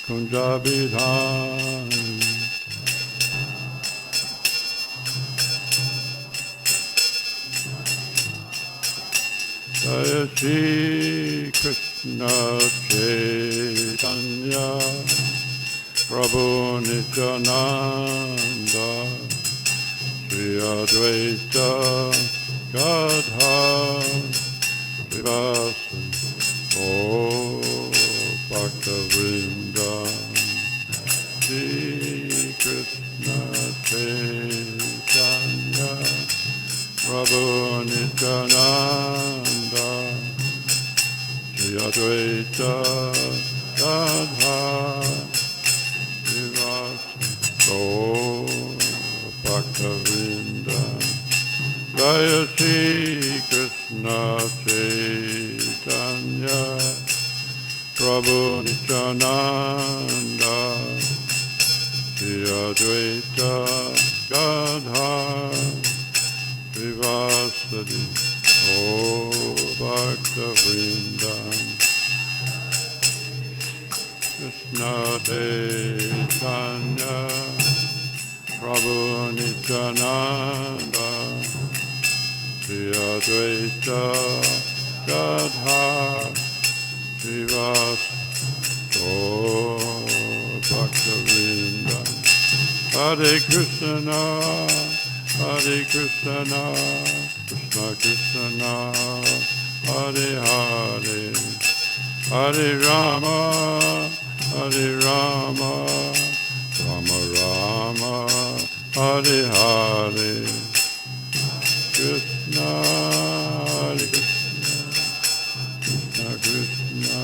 Kunjabidhan. Jaya Shri Krishna Chaitanya Prabhu Nityananda Shri Advaita Gadadhar Srivasa Oh Bhaktavrinda Shri Krishna Chaitanya Prabhu Nityananda Shri Advaita Gadadhar Srivasa Oh Bhaktavrinda Jaya Shri Krishna Chaitanya Prabhu Nityananda Shri Advaita Gadadhar Srivasadi Oh Bhaktavrinda Krishna Chaitanya Prabhu Nityananda Shri Advaita Gadadhar Srivasadi Oh Bhaktavrinda Hare Krishna Hare Krishna, Krishna Krishna, Hare Hare, Hare Rama, Hare Rama, Rama Rama, Hare Hare, Krishna, Hare Krishna, Krishna Krishna,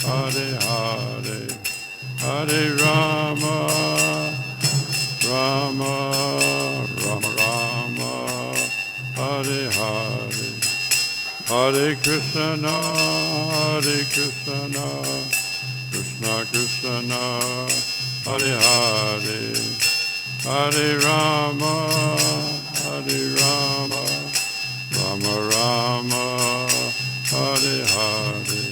Hare Hare, Hare Rama, Rama, Rama Rama, Hare Hare, Hare Krishna, Hare Krishna, Krishna Krishna, Hare Hare, Hare Rama, Hare Rama, Rama Rama, Hare Hare.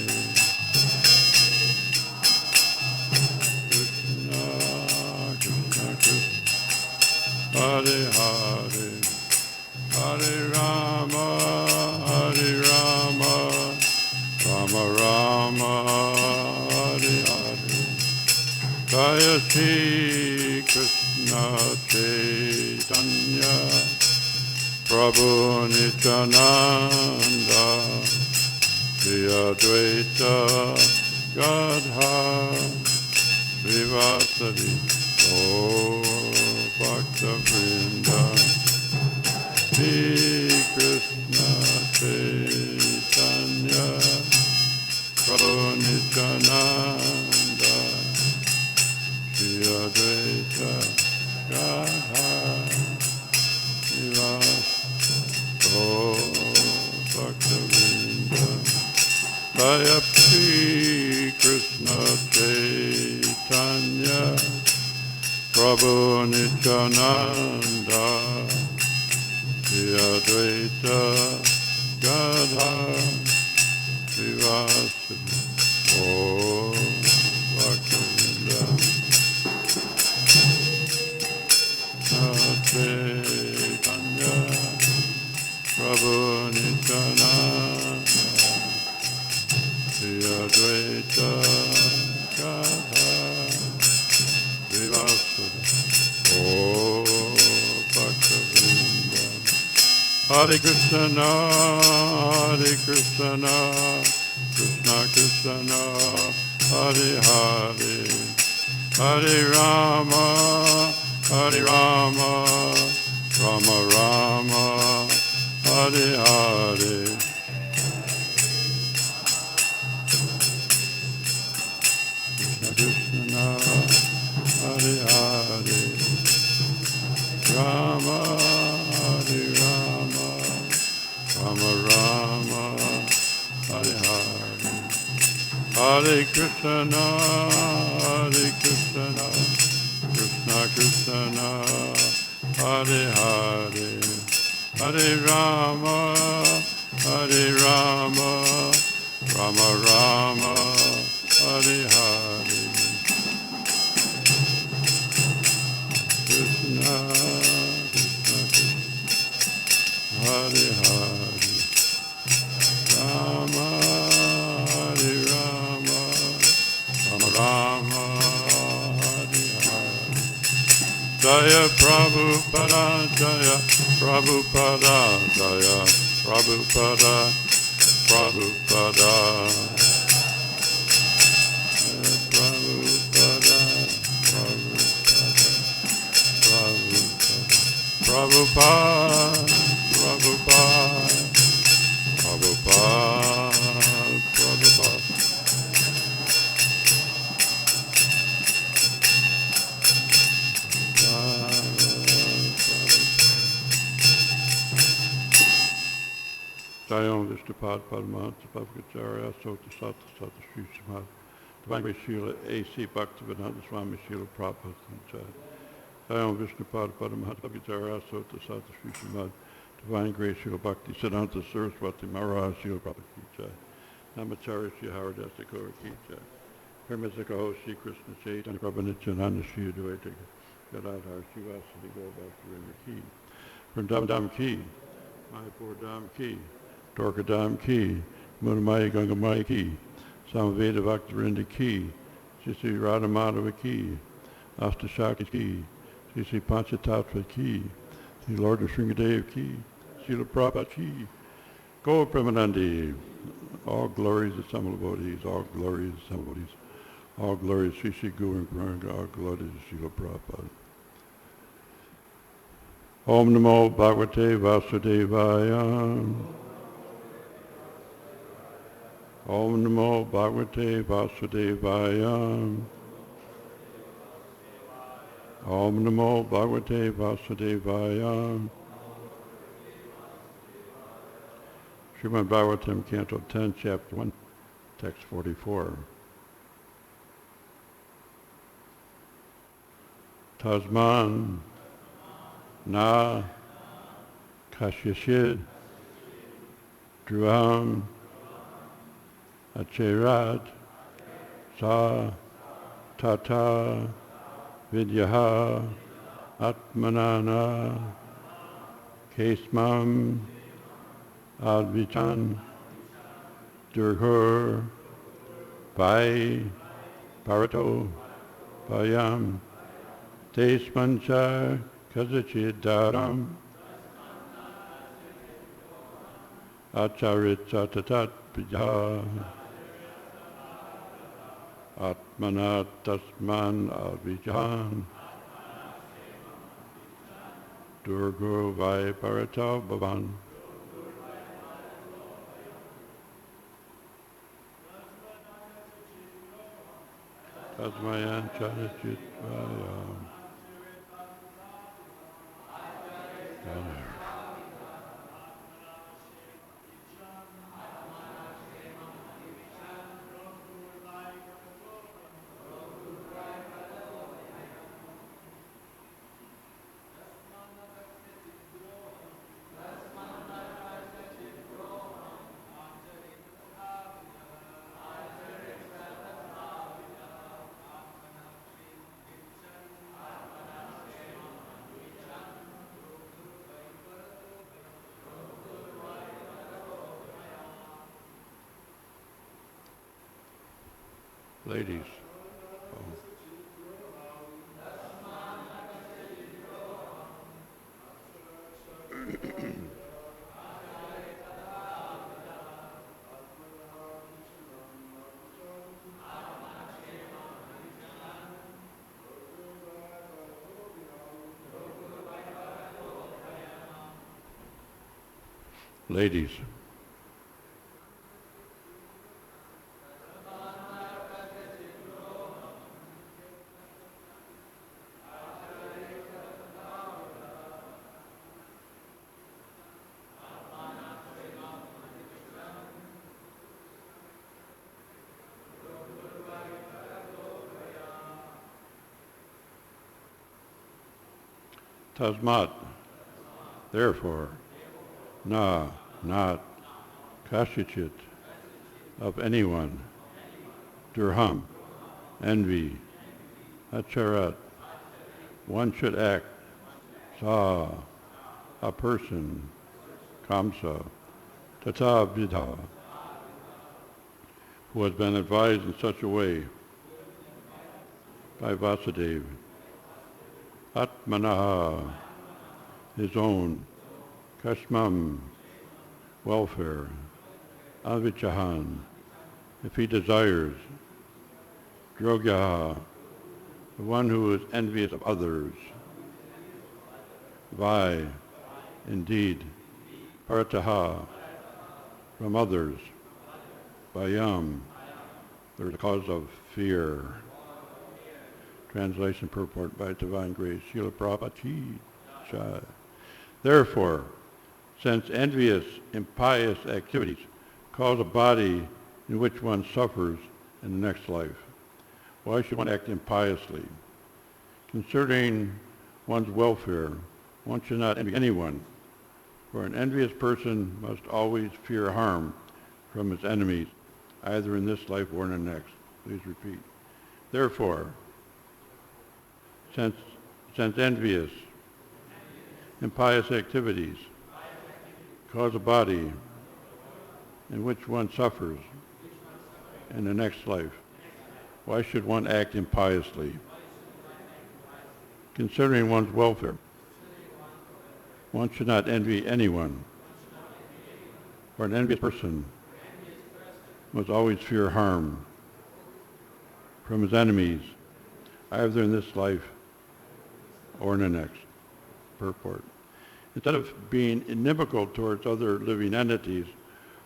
Hare Hare, Hare Rama, Hare Rama, Rama Rama, Hare Hare. Jaya Shri Krishna Chaitanya Prabhu Nityananda Shri Advaita Gadadhar Srivasadi Oh Bhaktavrinda Shri Krishna Chaitanya Prabhu Nityananda Shri Advaita Gadadhar Srivasadi Oh Bhaktavrinda Jaya Shri Krishna Chaitanya Prabhu Nityananda Shri Advaita Gadadhar Srivasadi Oh Bhaktavrinda Chaitanya Prabhu Nityananda Shri Advaita Gadadhar Srivasadi Oh Bhaktavrinda Hare Krishna, Hare Krishna, Krishna Krishna, Hare Hare, Hare Rama, Hare Rama, Rama Rama, Hare Hare. Krishna, Hare Hare, Rama, Hare Rama, Rama Rama, Hare Hare, Hare Krishna, Hare Krishna, Krishna Krishna, Hare Hare, Hare Rama, Hare Rama, Rama Rama, Hare Hare. Rama, Hari Hari. Jaya Prabhupada, Jaya Prabhupada, Jaya Prabhupada, Prabhupada. Jaya Prabhupada, Prabhupada, Prabhupada, Prabhupada, Prabhupada, Prabhupada. Jayam Vishnupad Padmansa Bhavgacharya Sota Sata Sata Sri Samad Divine Grace Srila A.C. Bhaktivedanta Swami Srila Prabhupada Jayam Vishnupad Padmansa Bhavgacharya Sota Sata Sri Samad Divine Grace Srila Bhakti Sidhhanta Saraswati Maharaj Srila Prabhupada Jai Namacharya Sri Haridasa Gaura Ki Jai Hermesika Ho Sri Krishna Chaitanya Prabhu Nityananda Sri Advaita Gadadhar Srivasadi Gaura Bhaktivinoda Ki Vrindam Ki Mayapur Dham Ki Dwarka Dham Ki, Munamaya Gangamaya Ki, Samaveda Bhaktivinoda Ki, Sri Radha Madhava Ki, Astashakti Ki, Sri Panchatattva Ki, Sri Lord of Sringadev Ki, Srila Prabhupada Ki, Gaur Premanandi, all glories of Samala Bodhis, all glories of Samala Bodhis, all glories Sri Sri Guru and Puranga, all glories of Srila Prabhupada. Om Namo Bhagavate Vasudevaya. Om Namo Bhagavate Vasudevaya. Om Namo Bhagavate Vasudevaya. Srimad Bhagavatam, Canto 10, Chapter 1, Text 44. Tasman na kashyashid druam acherat sa tata vidyaha atmanana kesmam advichan durghur vai parato payam tesmancha kazachidaram acharit satatat pijha atmanat tasman avijan durgo vai paratav bhavan. Tasmayan charitvaya. Ladies. Ladies. Tasmat, therefore, na, not, kashichit, of anyone, durham, envy, acharat, one should act, sa, a person, kamsa, tata vidha, who has been advised in such a way, by Vasudeva. Atmanaha, his own, Kashmam, welfare, Avichahan, if he desires, Drogyaha, the one who is envious of others, Vai, indeed, Parataha, from others, Vayam, there is a cause of fear. Translation purport by Divine Grace, Srila Prabhupada Chai. Therefore, since envious, impious activities cause a body in which one suffers in the next life, why should one act impiously? Concerning one's welfare, one should not envy anyone, for an envious person must always fear harm from his enemies, either in this life or in the next. Please repeat. Therefore, since envious, impious activities cause a body in which one suffers in the next life, why should one act impiously? Considering one's welfare, one should not envy anyone, for an envious person must always fear harm from his enemies, either in this life or in the next. Purport. Instead of being inimical towards other living entities,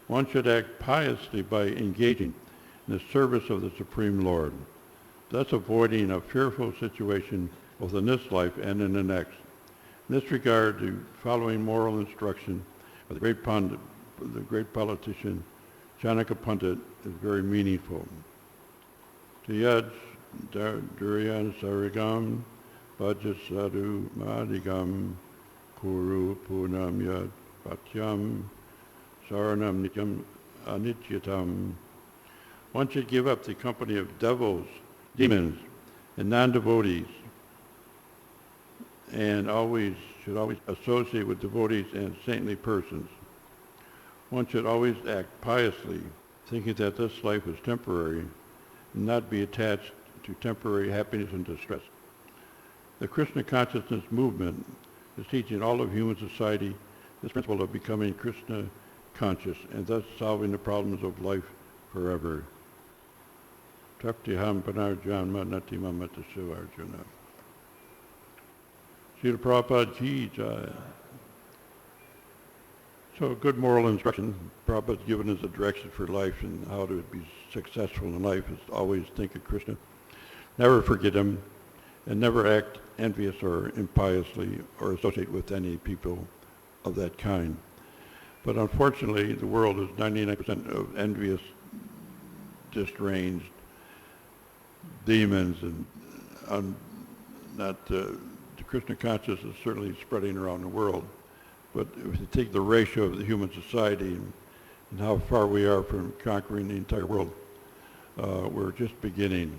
one should act piously by engaging in the service of the Supreme Lord, thus avoiding a fearful situation both in this life and in the next. In this regard, the following moral instruction of the great politician Janaka Pandit is very meaningful. Tiyaj Duriyan Sarigam Vajasadu Madigam Kuru Punam Yad Patyam Saranam Nityam Anityatam. One should give up the company of devils, demons, and non-devotees, and should always associate with devotees and saintly persons. One should always act piously, thinking that this life is temporary, and not be attached to temporary happiness and distress. The Krishna consciousness movement is teaching all of human society this principle of becoming Krishna conscious and thus solving the problems of life forever. Taktiham Panarjanma Natimamata Shivarjuna. Srila Prabhupada Ki Jai. So good moral instruction. Prabhupada's given us a direction for life and how to be successful in life is always think of Krishna. Never forget him and never act envious or impiously or associate with any people of that kind. But unfortunately, the world is 99% of envious, disranged demons, and the Krishna consciousness is certainly spreading around the world. But if you take the ratio of the human society and how far we are from conquering the entire world, we're just beginning.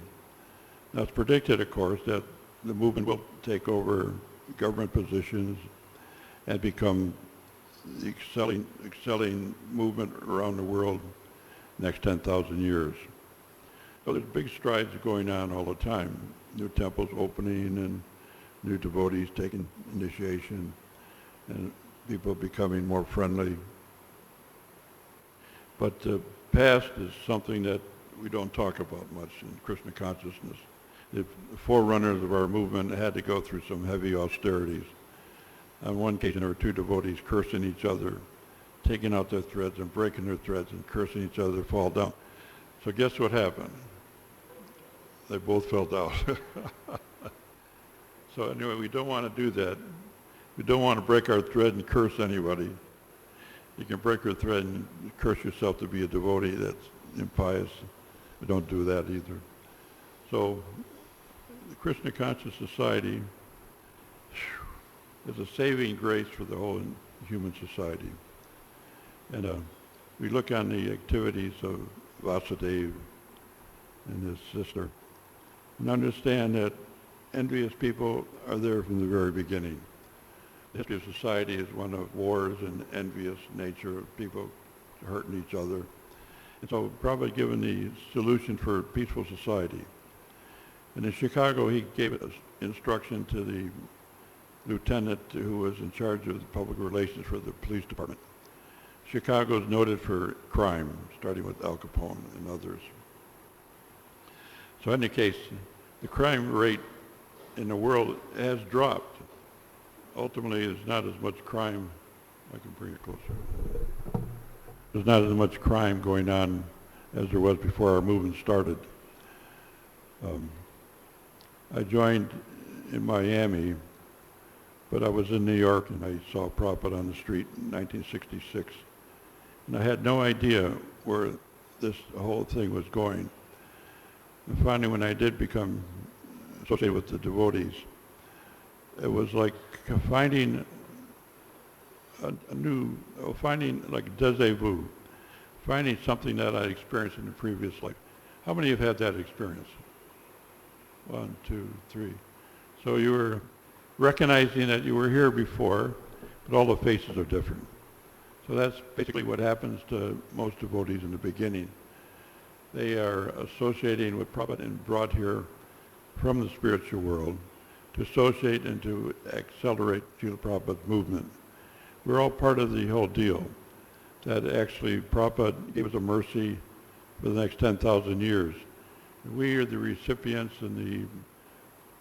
Now it's predicted, of course, that the movement will take over government positions and become the excelling movement around the world next 10,000 years. So there's big strides going on all the time. New temples opening and new devotees taking initiation and people becoming more friendly. But the past is something that we don't talk about much in Krishna consciousness. The forerunners of our movement had to go through some heavy austerities. On one occasion, there were two devotees cursing each other, taking out their threads and breaking their threads and cursing each other to fall down. So guess what happened? They both fell down. So anyway, we don't want to do that. We don't want to break our thread and curse anybody. You can break your thread and curse yourself to be a devotee. That's impious. We don't do that either. So the Krishna Conscious Society is a saving grace for the whole human society. And we look on the activities of Vasudeva and his sister and understand that envious people are there from the very beginning. The history of society is one of wars and envious nature of people hurting each other. And so probably given the solution for a peaceful society. And in Chicago, he gave instruction to the lieutenant who was in charge of the public relations for the police department. Chicago is noted for crime, starting with Al Capone and others. So in any case, the crime rate in the world has dropped. Ultimately, there's not as much crime. I can bring it closer. There's not as much crime going on as there was before our movement started. I joined in Miami, but I was in New York and I saw Prabhupada on the street in 1966. And I had no idea where this whole thing was going. And finally, when I did become associated with the devotees, it was like finding finding like déjà vu, finding something that I experienced in the previous life. How many have had that experience? 1, 2, 3. So you were recognizing that you were here before, but all the faces are different. So that's basically what happens to most devotees in the beginning. They are associating with Prabhupada and brought here from the spiritual world to associate and to accelerate Srila Prabhupada's movement. We're all part of the whole deal, that actually Prabhupada gave us a mercy for the next 10,000 years. We are the recipients and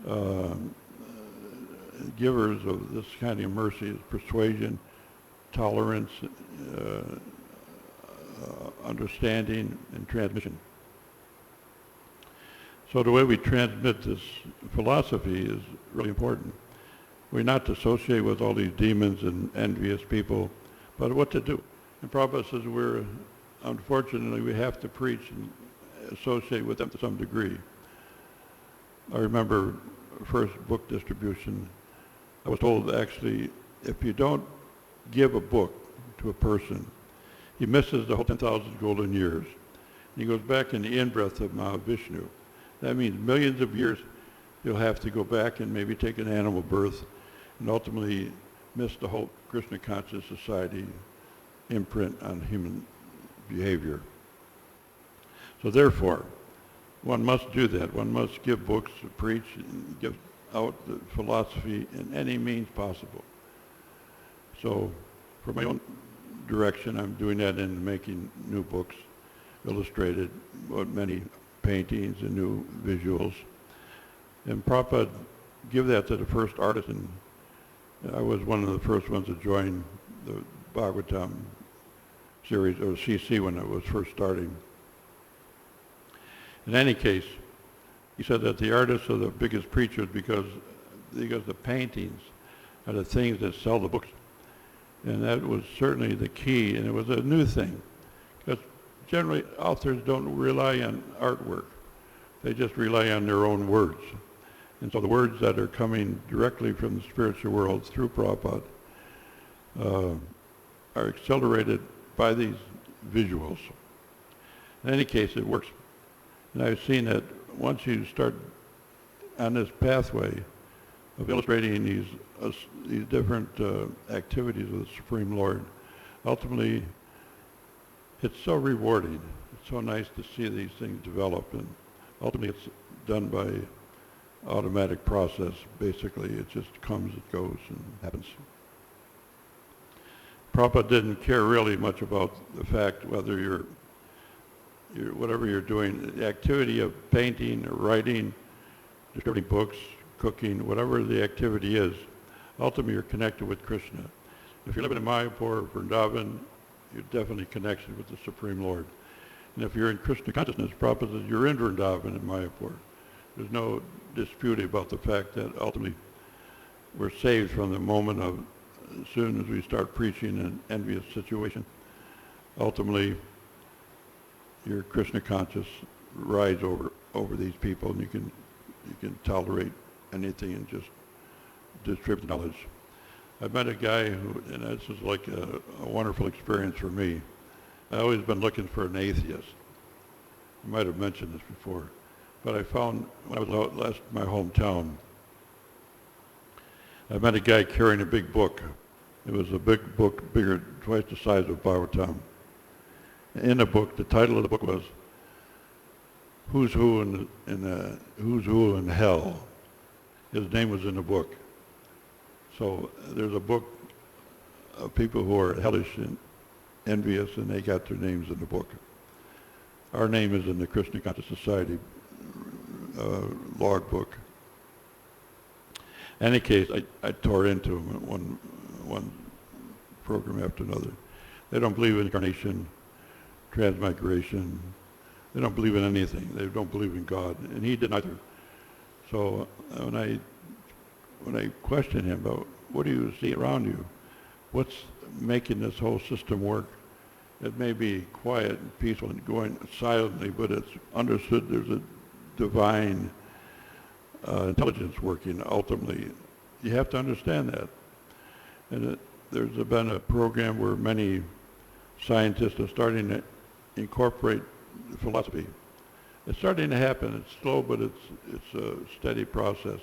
the givers of this kind of mercy, persuasion, tolerance, understanding, and transmission. So the way we transmit this philosophy is really important. We're not to associate with all these demons and envious people, but what to do. And Prabhupada says unfortunately, we have to preach and associate with them to some degree. I remember first book distribution, I was told actually, if you don't give a book to a person, he misses the whole 10,000 golden years. And he goes back in the in-breath of Mahavishnu. That means millions of years you'll have to go back and maybe take an animal birth and ultimately miss the whole Krishna conscious society imprint on human behavior. So therefore, one must do that. One must give books, preach, and give out the philosophy in any means possible. So for my own direction, I'm doing that in making new books, illustrated, with many paintings and new visuals. And Prabhupada give that to the first artist, and I was one of the first ones to join the Bhagavatam series, or CC, when it was first starting. In any case, he said that the artists are the biggest preachers because the paintings are the things that sell the books. And that was certainly the key, and it was a new thing. Because generally, authors don't rely on artwork. They just rely on their own words. And so the words that are coming directly from the spiritual world through Prabhupada are accelerated by these visuals. In any case, it works. And I've seen that once you start on this pathway of illustrating these different activities of the Supreme Lord, ultimately, it's so rewarding. It's so nice to see these things develop, and ultimately it's done by automatic process. Basically, it just comes, it goes, and happens. Prabhupada didn't care really much about the fact whether whatever you're doing, the activity of painting or writing, distributing books, cooking, whatever the activity is, ultimately you're connected with Krishna. If you're living in Mayapur or Vrindavan, you're definitely connected with the Supreme Lord. And if you're in Krishna consciousness, Prabhupada says you're in Vrindavan and Mayapur. There's no dispute about the fact that ultimately we're saved from the moment of, as soon as we start preaching an envious situation, ultimately your Krishna conscious rides over these people, and you can tolerate anything and just distribute knowledge. I met a guy who, and this is like a wonderful experience for me. I've always been looking for an atheist. I might have mentioned this before, but I found when I was out last in my hometown, I met a guy carrying a big book. It was a big book, bigger, twice the size of Bhagavatam. In the book, the title of the book was who's who who's who in hell. His name was in the book. So there's a book of people who are hellish and envious, and they got their names in the book. Our name is in the Christian Conscious Society log book. In any case, I tore into them one program after another. They don't believe in incarnation, transmigration. They don't believe in anything. They don't believe in God, and he didn't either. So when I questioned him about what do you see around you, what's making this whole system work? It may be quiet and peaceful and going silently, but it's understood there's a divine intelligence working ultimately. You have to understand that. And there's been a program where many scientists are starting to incorporate philosophy. It's starting to happen. It's slow, but it's a steady process.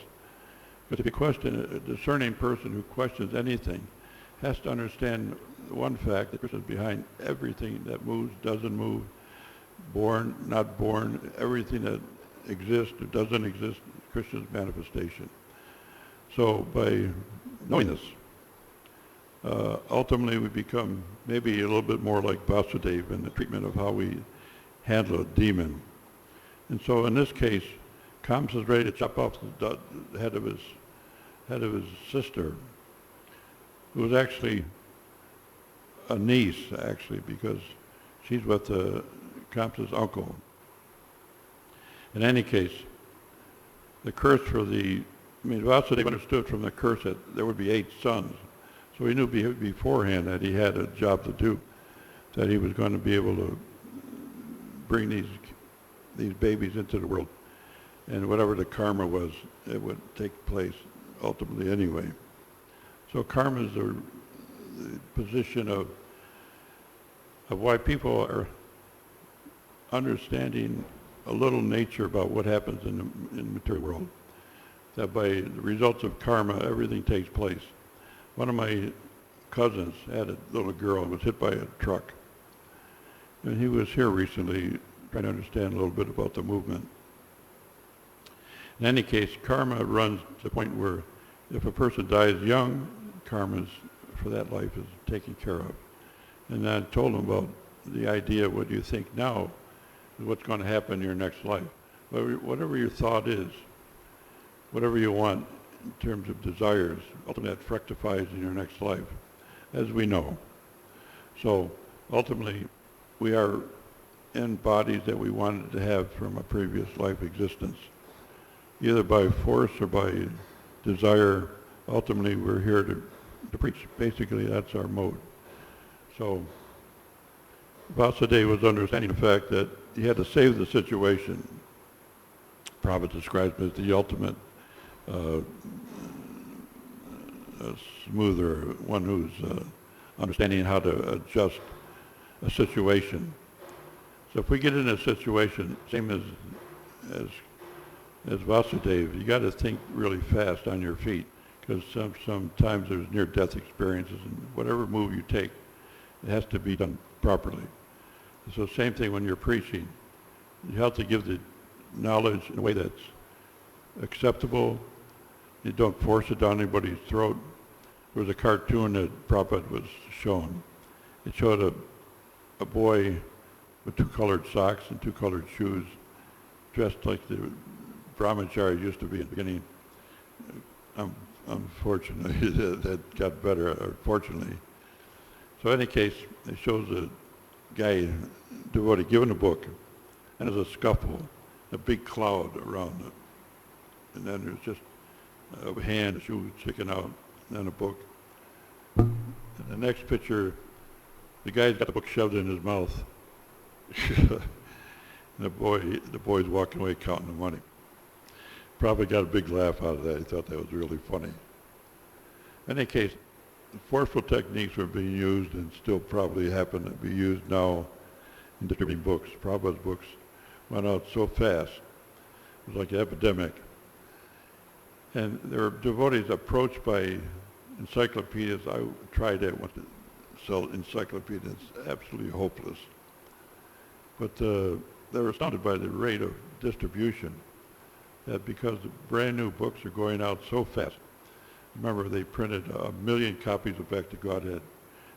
But if you question a discerning person who questions anything, has to understand one fact, that Christ is behind everything that moves, doesn't move, born, not born, everything that exists or doesn't exist, Christian's manifestation. So by knowing this, ultimately we become maybe a little bit more like Vasudeva in the treatment of how we handle a demon. And so in this case, Kamsa is ready to chop off the head of his sister, who was actually a niece, because she's with Kamsa's uncle. In any case, the curse Vasudeva understood from the curse that there would be 8 sons. So he knew beforehand that he had a job to do, that he was going to be able to bring these babies into the world. And whatever the karma was, it would take place ultimately anyway. So karma is the position of why people are understanding a little nature about what happens in the material world. That by the results of karma, everything takes place. One of my cousins had a little girl who was hit by a truck. And he was here recently trying to understand a little bit about the movement. In any case, karma runs to the point where if a person dies young, karma for that life is taken care of. And I told him about the idea, what do you think now is what's going to happen in your next life. Whatever your thought is, whatever you want in terms of desires, ultimately that fructifies in your next life, as we know. So ultimately, we are in bodies that we wanted to have from a previous life existence. Either by force or by desire, ultimately we're here to preach. Basically, that's our mode. So Vasudeva was understanding the fact that he had to save the situation. Prabhupada describes it as the ultimate smoother, one who's understanding how to adjust a situation. So if we get in a situation, same as Vasudeva, you got to think really fast on your feet, because sometimes there's near-death experiences, and whatever move you take, it has to be done properly. So same thing when you're preaching. You have to give the knowledge in a way that's acceptable. You don't force it down anybody's throat. There was a cartoon that Prabhupada was shown. It showed a boy with 2 colored socks and 2 colored shoes, dressed like the brahmacharis used to be in the beginning. Unfortunately, that got better, unfortunately. So in any case, it shows a guy, devotee, given a book, and there's a scuffle, a big cloud around it. And then there's just a hand, a shoe sticking out, and then a book. And the next picture, the guy's got the book shoved in his mouth. And the boy's walking away counting the money. Probably got a big laugh out of that. He thought that was really funny. In any case, forceful techniques were being used and still probably happen to be used now in distributing books. Prabhupada's books went out so fast. It was like an epidemic. And there were devotees approached by encyclopedias. I tried that once to sell encyclopedias. It's absolutely hopeless. But they were astounded by the rate of distribution, that because the brand new books are going out so fast. Remember, they printed 1 million copies of Back to Godhead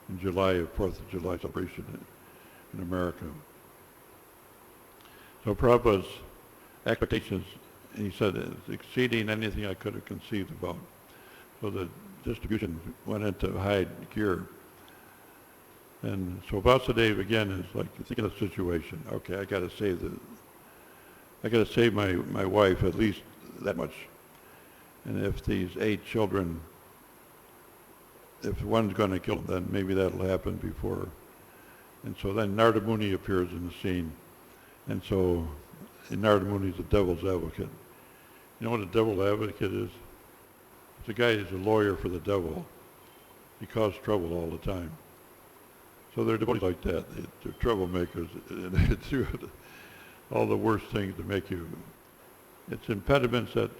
in July, of 4th of July celebration in America. So Prabhupada's expectations, he said, is exceeding anything I could have conceived about. So the distribution went into high gear. And so Vasudeva again is like, think of the situation. Okay, I got to save my wife at least that much. And if these 8 children, if one's going to kill them, then maybe that'll happen before. And so then Narada Muni appears in the scene. And so Narada Muni is the devil's advocate. You know what a devil's advocate is? It's a guy who's a lawyer for the devil. He causes trouble all the time. So they're devotees like that. They're troublemakers, and they do all the worst things to make you. It's impediments that,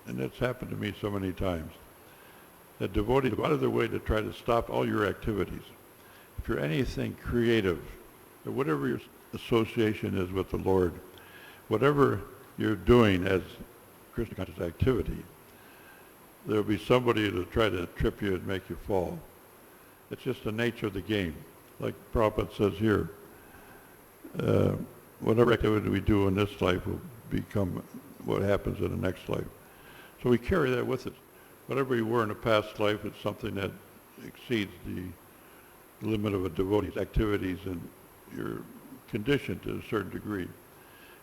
and it's happened to me so many times, that devotees go out of their way to try to stop all your activities. If you're anything creative, or whatever your association is with the Lord, whatever you're doing as Krishna conscious activity, there'll be somebody to try to trip you and make you fall. It's just the nature of the game. Like Prabhupada says here, whatever activity we do in this life will become what happens in the next life. So we carry that with us. Whatever you were in a past life, it's something that exceeds the limit of a devotee's activities, and you're conditioned to a certain degree.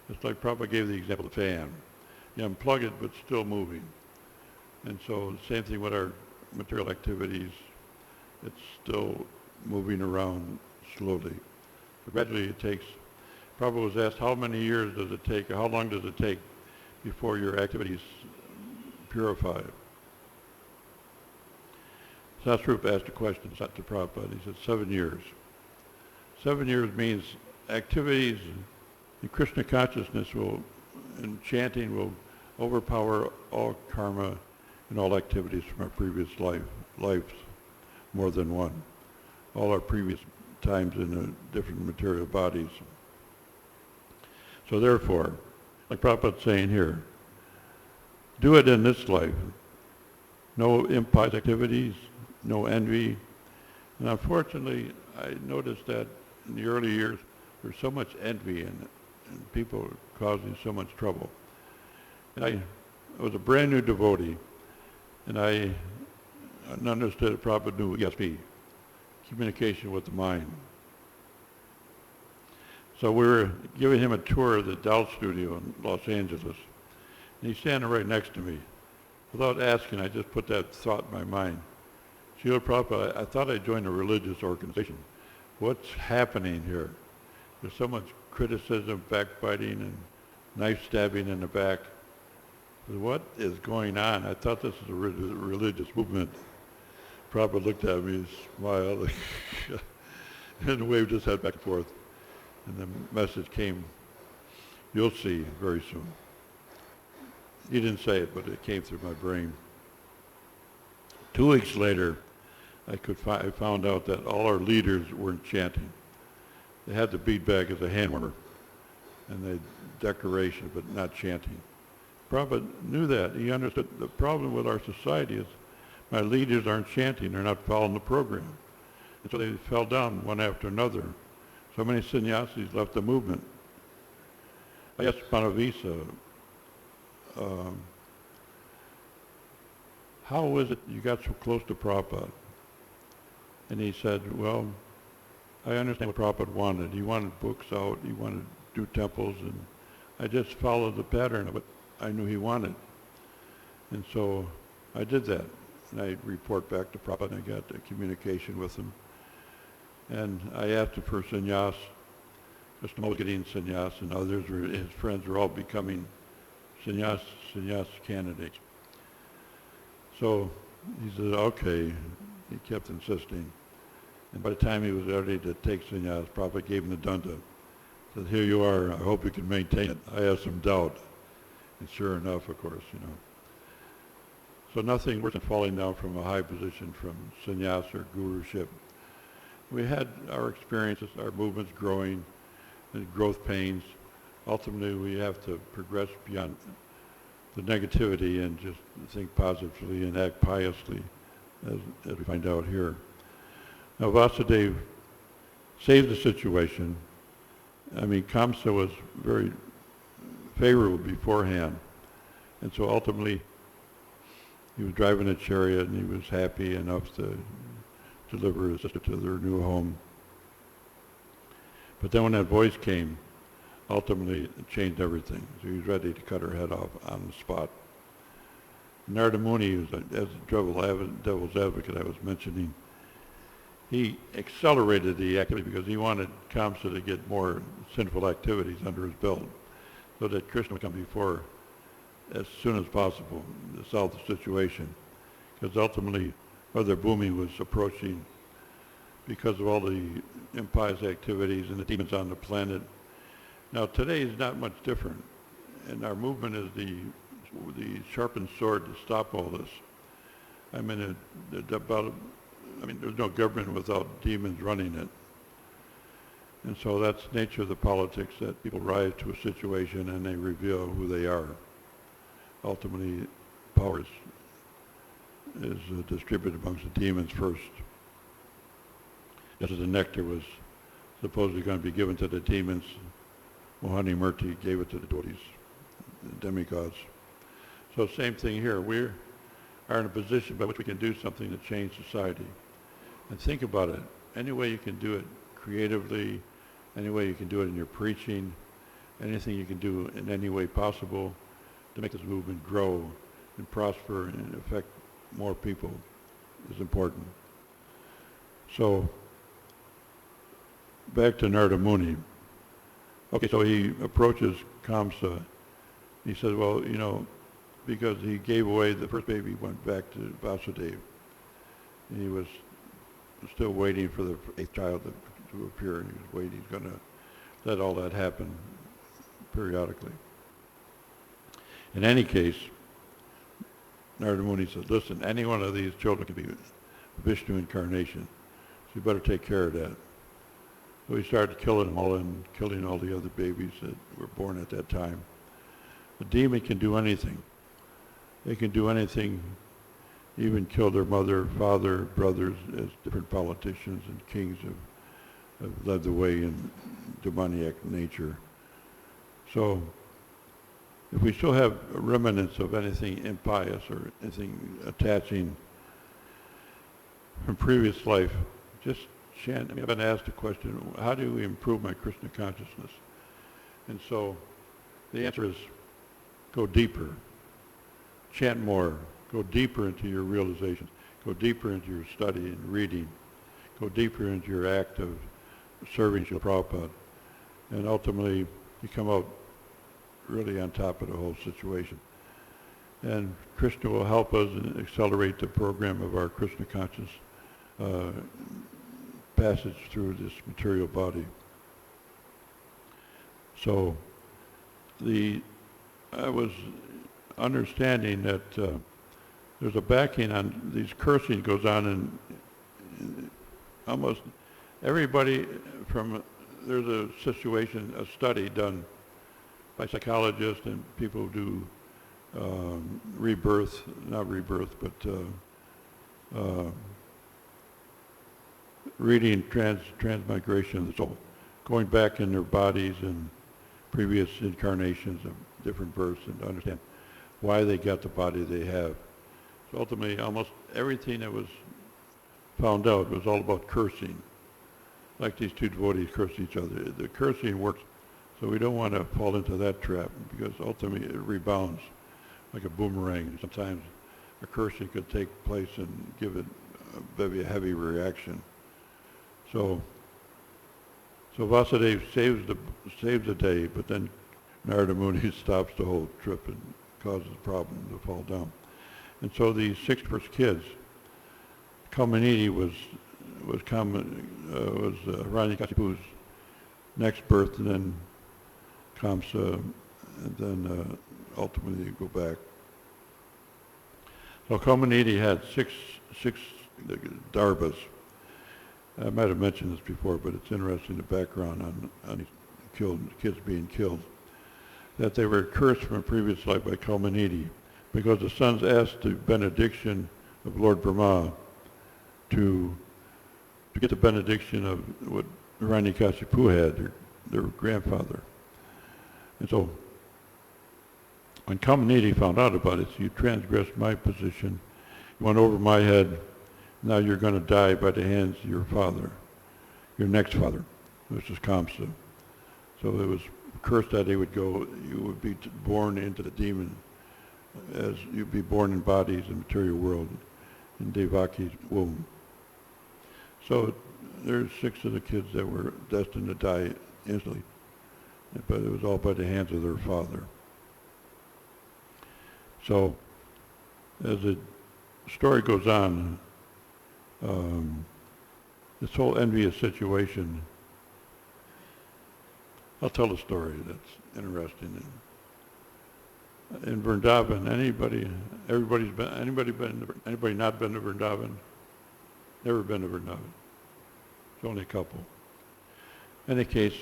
It's like Prabhupada gave the example of the fan. You unplug it, but still moving. And so the same thing with our material activities. It's still moving around slowly. But gradually it takes, Prabhupada was asked, how many years does it take, or how long does it take before your activities purify? Satsrupa asked a question to Prabhupada. He said, 7 years. 7 years means activities in Krishna consciousness and chanting will overpower all karma and all activities from our previous lives, more than one. All our previous times in different material bodies. So therefore, like Prabhupada's saying here, do it in this life. No impious activities, no envy. And unfortunately, I noticed that in the early years, there's so much envy and people are causing so much trouble. And I was a brand new devotee, and I understood that Prabhupada knew ESP, communication with the mind. So we were giving him a tour of the Dow studio in Los Angeles, and he's standing right next to me. Without asking, I just put that thought in my mind. Srila Prabhupada, I thought I joined a religious organization. What's happening here? There's so much criticism, backbiting, and knife stabbing in the back. What is going on? I thought this was a religious movement. Prabhupada looked at me, smiled, and waved his head back and forth. And the message came, you'll see very soon. He didn't say it, but it came through my brain. 2 weeks later, I found out that all our leaders weren't chanting. They had the bead bag as a hand warmer, and the decoration, but not chanting. Prabhupada knew that. He understood the problem with our society is my leaders aren't chanting, they're not following the program. And so they fell down one after another. So many sannyasis left the movement. I asked Panavisa, how is it you got so close to Prabhupada? And he said, well, I understand what Prabhupada wanted. He wanted books out, he wanted to do temples, and I just followed the pattern of what I knew he wanted. And so I did that. And I report back to Prabhupada, and I got a communication with him. And I asked him for sannyas. Krishna was getting sannyas, and others, his friends were all becoming sannyas candidates. So he said, okay. He kept insisting. And by the time he was ready to take sannyas, Prabhupada gave him the danda. Said, here you are, I hope you can maintain it. I have some doubt. And sure enough, of course, So nothing worse than falling down from a high position from sannyas or guruship. We had our experiences, our movements growing, and growth pains, ultimately we have to progress beyond the negativity and just think positively and act piously, as we find out here. Now Vasudev saved the situation. I mean, Kamsa was very favorable beforehand, and so ultimately he was driving a chariot and he was happy enough to deliver his sister to their new home. But then when that voice came, ultimately it changed everything. So he was ready to cut her head off on the spot. Narada Muni, as the devil's advocate I was mentioning, he accelerated the activity because he wanted Kamsa to get more sinful activities under his belt so that Krishna would come before as soon as possible to solve the situation. Because ultimately Mother Bhumi was approaching because of all the impious activities and the demons on the planet. Now today is not much different, and our movement is the sharpened sword to stop all this. I mean, there's no government without demons running it. And so that's the nature of the politics, that people rise to a situation and they reveal who they are. Ultimately, power is distributed amongst the demons first. Just as the nectar was supposedly going to be given to the demons, Mohani Murti gave it to the devotees, the demigods. So same thing here. We are in a position by which we can do something to change society. And think about it. Any way you can do it creatively, any way you can do it in your preaching, anything you can do in any way possible to make this movement grow and prosper and affect more people is important. So, back to Narada Muni. Okay, so he approaches Kamsa. He says, well, because he gave away the first baby, went back to Vasudev. And he was still waiting for the eighth child to appear, and he was waiting. He's going to let all that happen periodically. In any case, Narada Muni said, listen, any one of these children can be Vishnu incarnation, so you better take care of that. So he started killing them all and killing all the other babies that were born at that time. A demon can do anything. They can do anything, even kill their mother, father, brothers, as different politicians and kings have led the way in demoniac nature. So if we still have remnants of anything impious or anything attaching from previous life, just chant. I've been asked a question, how do we improve my Krishna consciousness? And so the answer is go deeper, chant more, go deeper into your realizations, go deeper into your study and reading, go deeper into your act of serving Srila Prabhupada, and ultimately you come out really on top of the whole situation. And Krishna will help us and accelerate the program of our Krishna conscious passage through this material body. So I was understanding that there's a backing on these cursing goes on in almost everybody there's a situation, a study done by psychologists and people who do reading transmigration of the soul, going back in their bodies and previous incarnations of different births and to understand why they got the body they have. So ultimately, almost everything that was found out was all about cursing. Like these two devotees curse each other. The cursing works, so we don't want to fall into that trap because ultimately it rebounds like a boomerang. Sometimes a cursing could take place and give it a heavy reaction. So Vasudeva saves the day, but then Narada Muni stops the whole trip and causes the problem to fall down. And so these 6 first kids, Kaumanidi was Hiranyakashipu's next birth, and then Kamsa, and then ultimately go back. So Kaumanidi had six darbas. I might have mentioned this before, but it's interesting, the background on these kids being killed. that they were cursed from a previous life by Kalmanidi, because the sons asked the benediction of Lord Brahma to get the benediction of what Hiranyakashipu had, their grandfather. And so when Kalmanidi found out about it, you transgressed my position, you went over my head, now you're going to die by the hands of your father, your next father, which is Kamsa. So it was cursed that he would go, you would be born into the demon, as you'd be born in bodies in the material world, in Devaki's womb. So there's 6 of the kids that were destined to die instantly, but it was all by the hands of their father. So as the story goes on, this whole envious situation, I'll tell a story that's interesting. In Vrindavan, anybody not been to Vrindavan? Never been to Vrindavan. It's only a couple. In any case,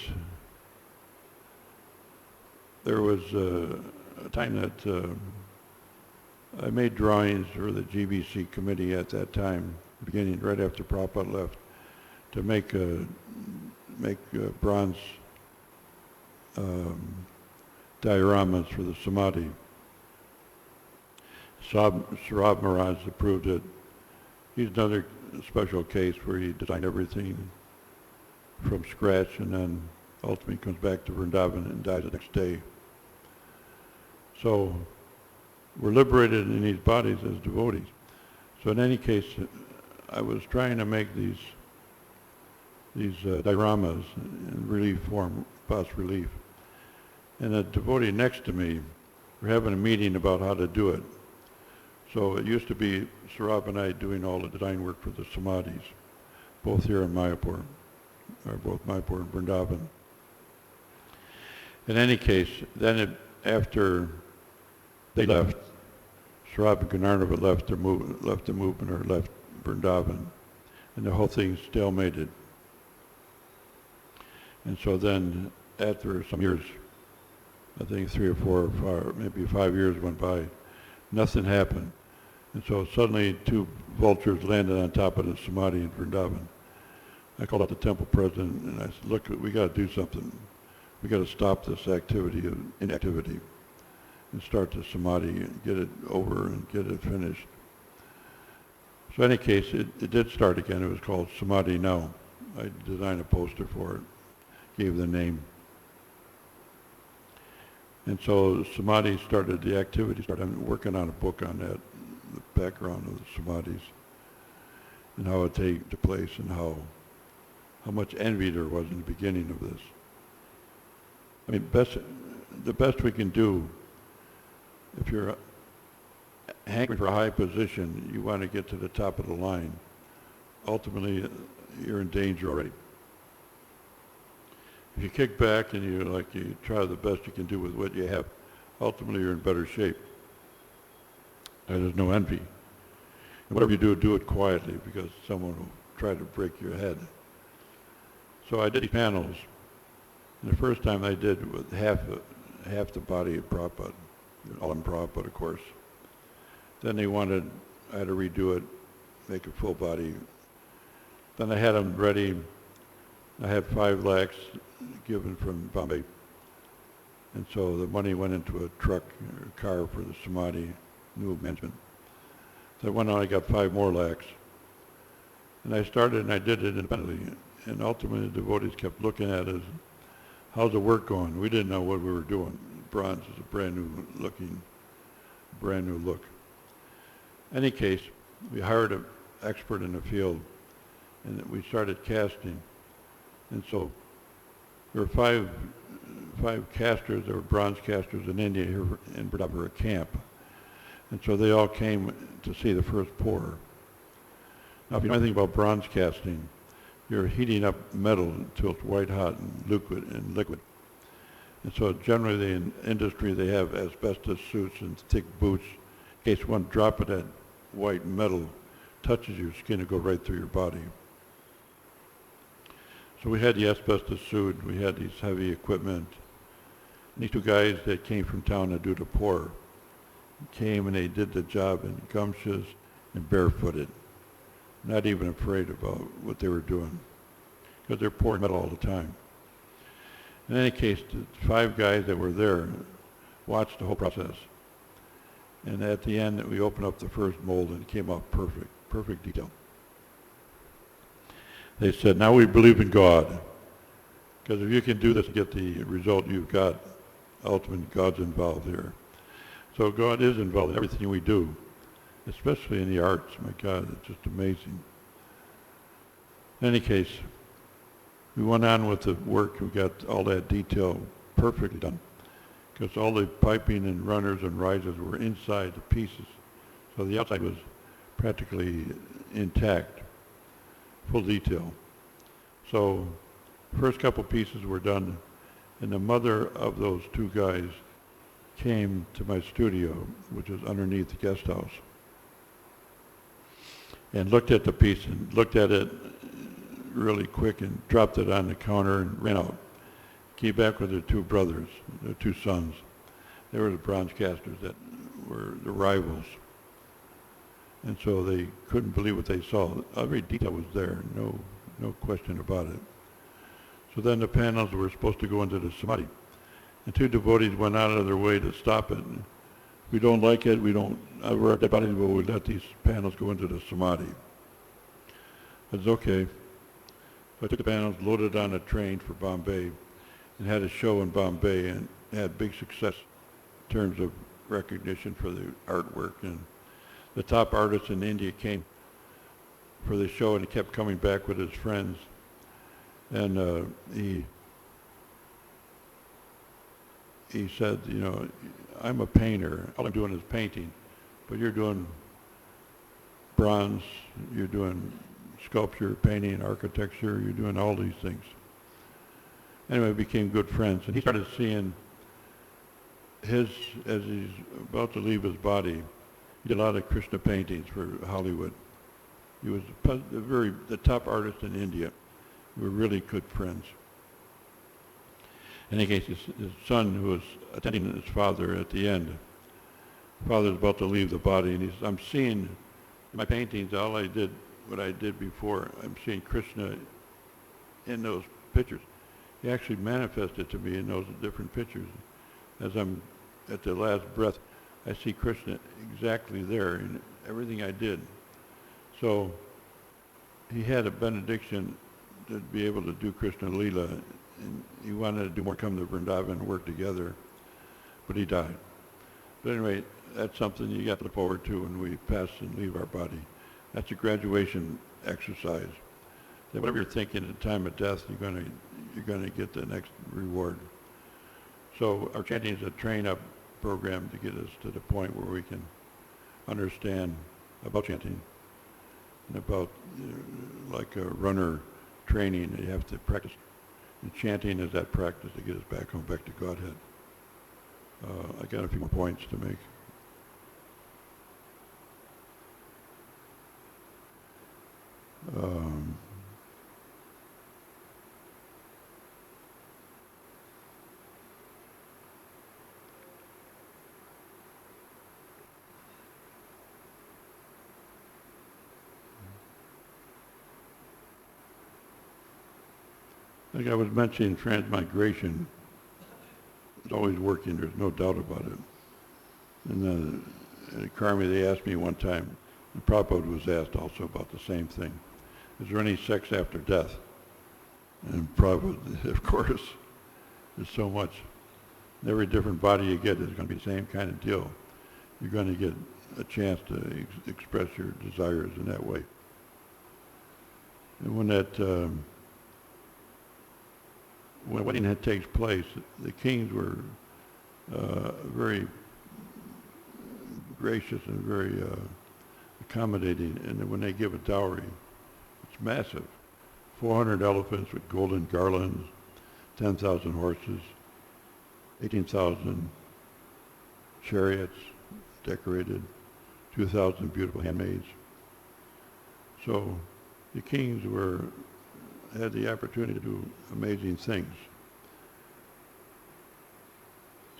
there was a time that I made drawings for the GBC committee at that time, beginning right after Prabhupada left, to make bronze dioramas for the Samadhi. Sarab Maharaj approved it. He's another special case where he designed everything from scratch and then ultimately comes back to Vrindavan and dies the next day. So we're liberated in these bodies as devotees. So in any case, I was trying to make these dioramas in relief form, bas relief. And a devotee next to me, we're having a meeting about how to do it. So it used to be Sarab and I doing all the design work for the Samadhis, both here in Mayapur, or both Mayapur and Vrindavan. In any case, then after they left, Sarab and Ganarnava left the movement, or left Vrindavan, and the whole thing stalemated. And so then, after some years, I think 3 or 4 or 5, maybe 5 years went by, nothing happened. And so suddenly 2 vultures landed on top of the Samadhi in Vrindavan. I called up the temple president and I said, look, we got to do something. We got to stop this activity of inactivity and start the Samadhi and get it over and get it finished. So in any case, it did start again. It was called Samadhi Now. I designed a poster for it, gave the name. And so Samadhi started, the activity started. I'm working on a book on that, the background of the Samadhis and how it came to place and how much envy there was in the beginning of this. I mean, the best we can do, if you're hankering for a high position, you want to get to the top of the line. Ultimately, you're in danger already. If you kick back and you try the best you can do with what you have, ultimately you're in better shape. And there's no envy. And whatever you do, do it quietly because someone will try to break your head. So I did these panels. And the first time I did with half the body of Prabhupada, all in Prabhupada, of course. Then I had to redo it, make a full body. Then I had them ready. I had 5 lakhs given from Bombay. And so the money went into a truck or a car for the Samadhi, new management. So I went on, I got 5 more lakhs. And I started and I did it independently. And ultimately the devotees kept looking at us, how's the work going? We didn't know what we were doing. Bronze is a brand new look. In any case, we hired an expert in the field and we started casting. And so there were 5 casters, there were bronze casters in India here in Vrindavan, a camp. And so they all came to see the first pour. Now if you know anything about bronze casting, you're heating up metal until it's white hot and liquid. And so generally in industry they have asbestos suits and thick boots in case one drop of that white metal touches your skin, it'll go right through your body. So we had the asbestos suit, we had these heavy equipment, And these two guys that came from town to do the pour came and they did the job in gumshoes and barefooted, not even afraid about what they were doing, because they're pouring metal all the time. In any case, the 5 guys that were there watched the whole process. And at the end, we opened up the first mold and it came out perfect, perfect detail. They said, now we believe in God, because if you can do this and get the result you've got, ultimately God's involved here. So God is involved in everything we do, especially in the arts. My God, it's just amazing. In any case, we went on with the work. We got all that detail perfectly done, because all the piping and runners and risers were inside the pieces. So the outside was practically intact, full detail. So first couple pieces were done, and the mother of those 2 guys came to my studio, which was underneath the guest house, and looked at the piece and looked at it really quick and dropped it on the counter and ran out. Came back with their 2 brothers, their 2 sons. They were the bronze casters that were the rivals. And so they couldn't believe what they saw. Every detail was there, no question about it. So then the panels were supposed to go into the samadhi. And 2 devotees went out of their way to stop it. And we don't like it, we're at the body, but we let these panels go into the samadhi. It's okay. So I took the panels, loaded on a train for Bombay, and had a show in Bombay, and had big success in terms of recognition for the artwork. And the top artist in India came for the show, and he kept coming back with his friends. And he said, you know, I'm a painter. All I'm doing is painting, but you're doing bronze, you're doing sculpture, painting, architecture, you're doing all these things. Anyway, we became good friends, and he started seeing as he's about to leave his body, he did a lot of Krishna paintings for Hollywood. He was the top artist in India. We were really good friends. In any case, his son, who was attending his father at the end, the father's about to leave the body, and he says, I'm seeing in my paintings what I did before. I'm seeing Krishna in those pictures. He actually manifested to me in those different pictures. As I'm at the last breath, I see Krishna exactly there in everything I did. So he had a benediction to be able to do Krishna Leela, and he wanted to do more, come to Vrindavan and work together, but he died. But anyway, that's something you got to look forward to when we pass and leave our body. That's a graduation exercise. That whatever you're thinking at the time of death, you're gonna get the next reward. So our chanting is a train-up program to get us to the point where we can understand about chanting and about like a runner training. You have to practice. And chanting is that practice to get us back home, back to Godhead. I got a few more points to make. Like I was mentioning, transmigration is always working, there's no doubt about it. And then at Karmi, they asked me one time, and Prabhupada was asked also about the same thing, is there any sex after death? And Prabhupada, of course, there's so much. Every different body you get is going to be the same kind of deal. You're going to get a chance to express your desires in that way. And when when a wedding takes place, the kings were very gracious and very accommodating, and when they give a dowry, it's massive. 400 elephants with golden garlands, 10,000 horses, 18,000 chariots decorated, 2,000 beautiful handmaids. So the kings had the opportunity to do amazing things.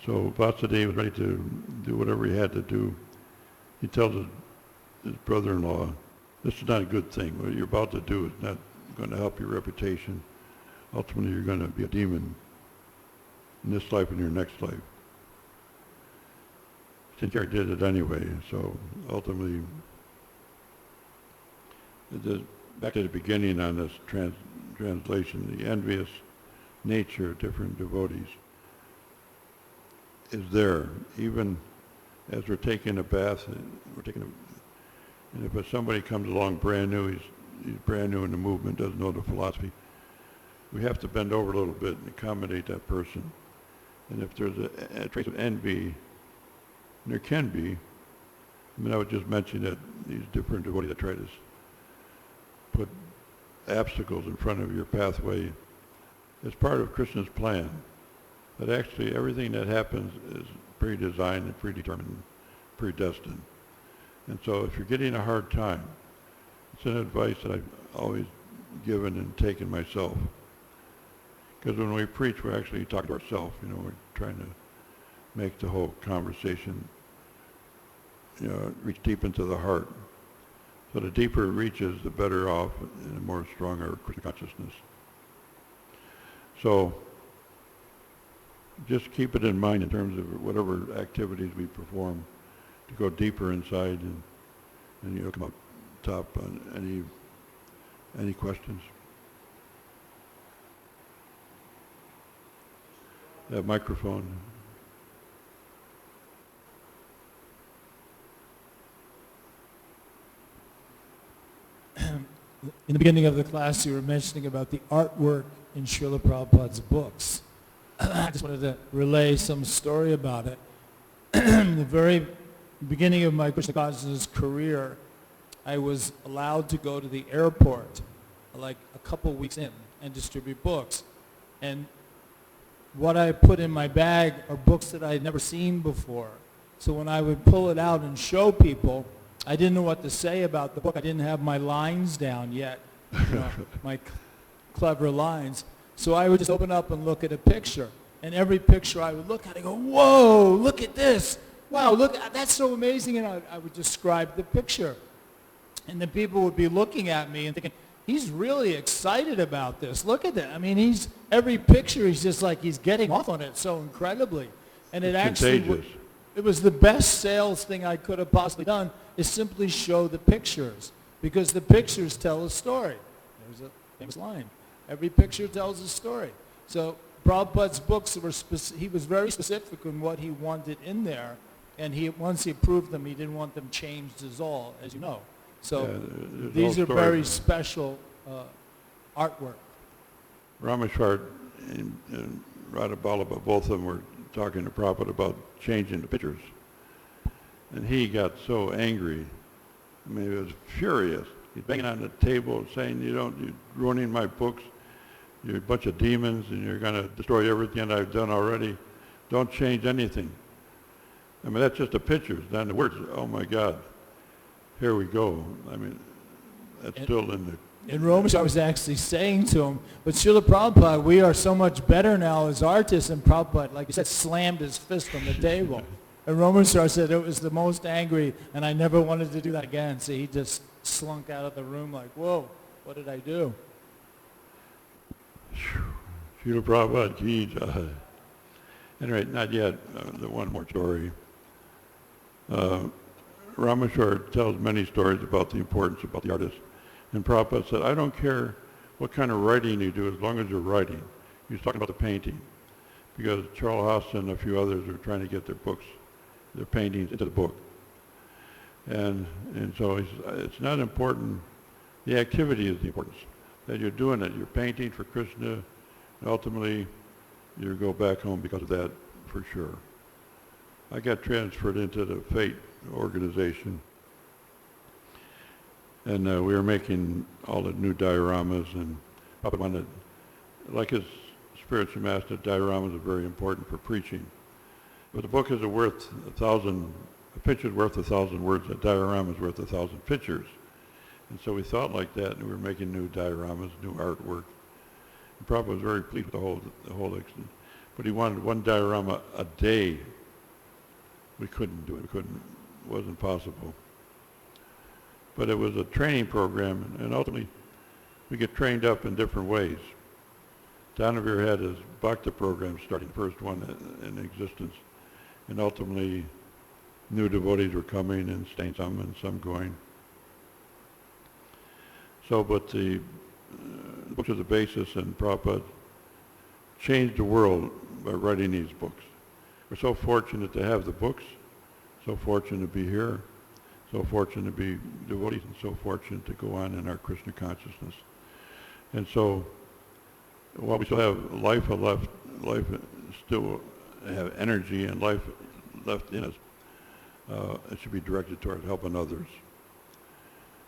So Vasudeva was ready to do whatever he had to do. He tells his brother-in-law, this is not a good thing. What you're about to do is not going to help your reputation. Ultimately, you're going to be a demon in this life and your next life. Sinclair did it anyway, so ultimately, back to the beginning on this translation, the envious nature of different devotees is there, even as we're taking a bath, and if somebody comes along brand new, he's brand new in the movement, doesn't know the philosophy, we have to bend over a little bit and accommodate that person. And if there's a trace of envy, and there can be, I would just mention that these different devotees that try to put obstacles in front of your pathway is part of Krishna's plan. That actually everything that happens is pre-designed and predetermined, predestined. And so if you're getting a hard time, it's an advice that I've always given and taken myself. Because when we preach, we're actually talking to ourselves. We're trying to make the whole conversation, reach deep into the heart. So the deeper it reaches, the better off and the more stronger Krishna consciousness. So just keep it in mind in terms of whatever activities we perform to go deeper inside and come up top on any questions. That microphone. In the beginning of the class, you were mentioning about the artwork in Srila Prabhupada's books. I just wanted to relay some story about it. In the very beginning of my Krishna consciousness career, I was allowed to go to the airport like a couple weeks in and distribute books. And what I put in my bag are books that I had never seen before. So when I would pull it out and show people, I didn't know what to say about the book. I didn't have my lines down yet, my clever lines. So I would just open up and look at a picture. And every picture I would look at, I go, whoa, look at this. Wow, look, that's so amazing. And I would describe the picture. And then people would be looking at me and thinking, he's really excited about this. Look at that. Every picture, he's just like, he's getting off on it so incredibly. And it actually, it was the best sales thing I could have possibly done, is simply show the pictures. Because the pictures tell a story. There's a famous line. Every picture tells a story. So Prabhupada's books he was very specific in what he wanted in there. And once he approved them, he didn't want them changed as you know. So these are very special artwork. Rameshwar and Radha Ballabha, both of them were talking to Prabhupada about changing the pictures. And he got so angry. He was furious. He's banging on the table saying, you're ruining my books. You're a bunch of demons and you're going to destroy everything I've done already. Don't change anything. That's just the pictures. Then the words, oh my God. Here we go. That's still in the... In Romesh, I was actually saying to him, but Srila Prabhupada, we are so much better now as artists, and Prabhupada, like you said, slammed his fist on the table. And Romesh said it was the most angry, and I never wanted to do that again. So he just slunk out of the room like, whoa, what did I do? Srila Prabhupada, geez. Anyway, not yet. The one more story. Rameshwar tells many stories about the importance about the artist. And Prabhupada said, I don't care what kind of writing you do as long as you're writing. He was talking about the painting. Because Charles Haas and a few others are trying to get their paintings into the book. And so it's not important. The activity is the importance. That you're doing it. You're painting for Krishna. And ultimately, you go back home because of that, for sure. I got transferred into the Fate organization. And we were making all the new dioramas, and Papa wanted, like his spiritual master, dioramas are very important for preaching. But the book is worth 1,000, a picture is worth 1,000 words, a diorama is worth 1,000 pictures. And so we thought like that, and we were making new dioramas, new artwork. And Prabhupada was very pleased with the whole but he wanted one diorama a day. We couldn't do it. It wasn't possible. But it was a training program, and ultimately we get trained up in different ways. Donovan had his Bhakti program starting, the first one in existence, and ultimately new devotees were coming and staying, some and some going. So, but the books are the basis, and Prabhupada changed the world by writing these books. We're so fortunate to have the books, so fortunate to be here, so fortunate to be devotees, and so fortunate to go on in our Krishna consciousness. And so, while we still have life still have energy and life left in us, it should be directed toward helping others.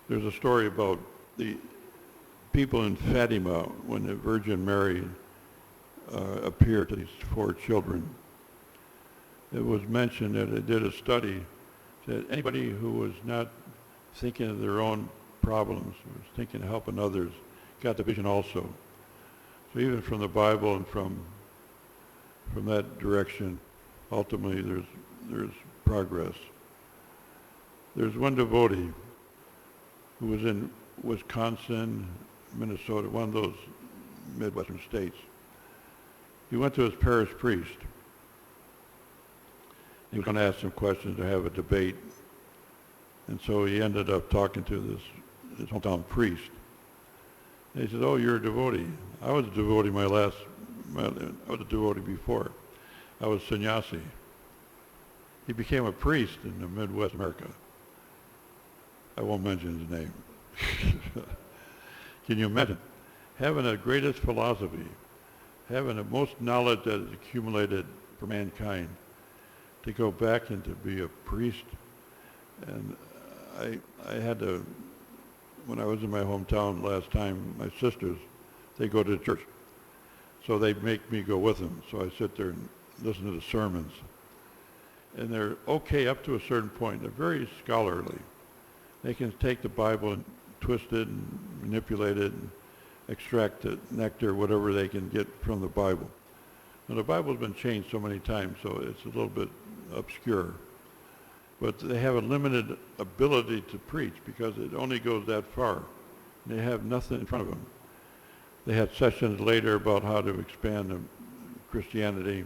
There's a story about the people in Fatima when the Virgin Mary appeared to these 4 children. It was mentioned that they did a study that anybody who was not thinking of their own problems, was thinking of helping others, got the vision also. So even from the Bible and from that direction, ultimately there's progress. There's one devotee who was in Wisconsin, Minnesota, one of those Midwestern states. He went to his parish priest. He was going to ask some questions or have a debate. And so he ended up talking to his hometown priest. And he said, "Oh, you're a devotee. I was a devotee I was a devotee before. I was sannyasi." He became a priest in the Midwest America. I won't mention his name. Can you imagine having the greatest philosophy, having the most knowledge that is accumulated for mankind, to go back and to be a priest? And I had to, when I was in my hometown last time, my sisters, they go to church. So they make me go with them. So I sit there and listen to the sermons. And they're okay up to a certain point. They're very scholarly. They can take the Bible and twist it and manipulate it and extract the nectar, whatever they can get from the Bible. Now, the Bible's been changed so many times, so it's a little bit obscure. But they have a limited ability to preach because it only goes that far. They have nothing in front of them. They had sessions later about how to expand Christianity.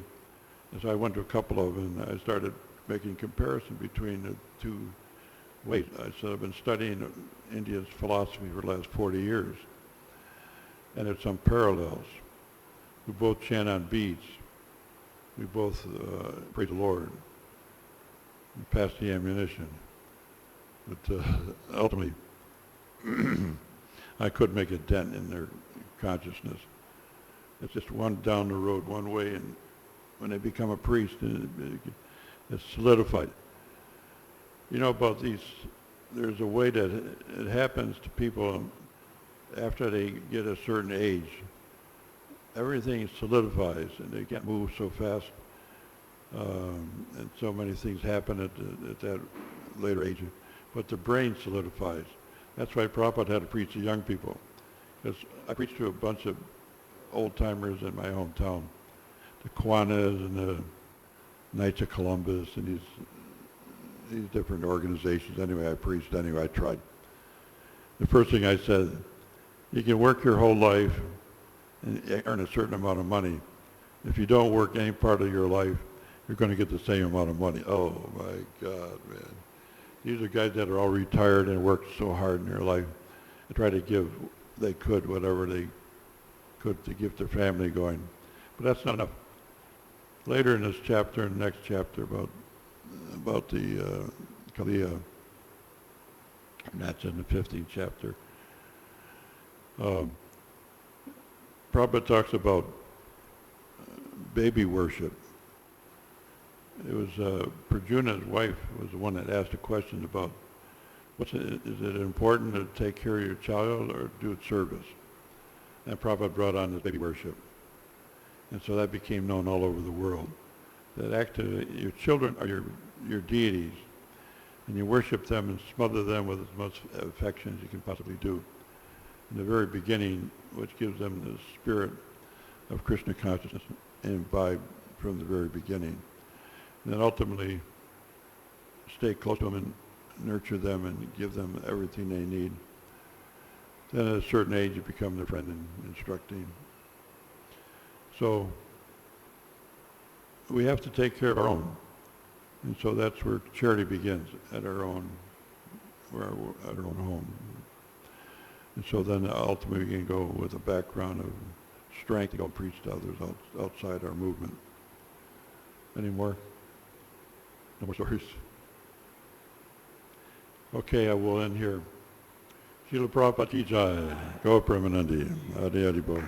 And so I went to a couple of them, and I started making comparison between the two ways. I said, I've been studying India's philosophy for the last 40 years, and there's some parallels. We both chant on beads. We both praise the Lord and pass the ammunition. But ultimately, I could make a dent in their consciousness. It's just one down the road, one way, and when they become a priest, it's solidified. You know about these, there's a way that it happens to people after they get a certain age. Everything solidifies and they can't move so fast. And so many things happen at that later age. But the brain solidifies. That's why Prabhupada had to preach to young people. Because I preached to a bunch of old-timers in my hometown. The Kiwanis and the Knights of Columbus and these different organizations. Anyway, I preached anyway, I tried. The first thing I said, you can work your whole life and earn a certain amount of money. If you don't work any part of your life, you're going to get the same amount of money. Oh my God, man. These are guys that are all retired and worked so hard in their life and try to give, they could, whatever they could to keep their family going. But that's not enough. Later in this chapter, in the next chapter, about the Kaliya, and that's in the 15th chapter, Prabhupada talks about baby worship. It was Prajuna's wife was the one that asked a question about, is it important to take care of your child or do it service? And Prabhupada brought on this baby worship. And so that became known all over the world. That actually your children are your deities, and you worship them and smother them with as much affection as you can possibly do. In the very beginning, which gives them the spirit of Krishna consciousness and imbibe from the very beginning. And then ultimately stay close to them and nurture them and give them everything they need. Then at a certain age you become their friend and instructing. So we have to take care of our own. And so that's where charity begins, at our own home. And so then ultimately we can go with a background of strength to go preach to others outside our movement. Any more? No more stories? Okay, I will end here. Srila Prabhupada ki jai. Go Premanandi. Adi Adi Bo.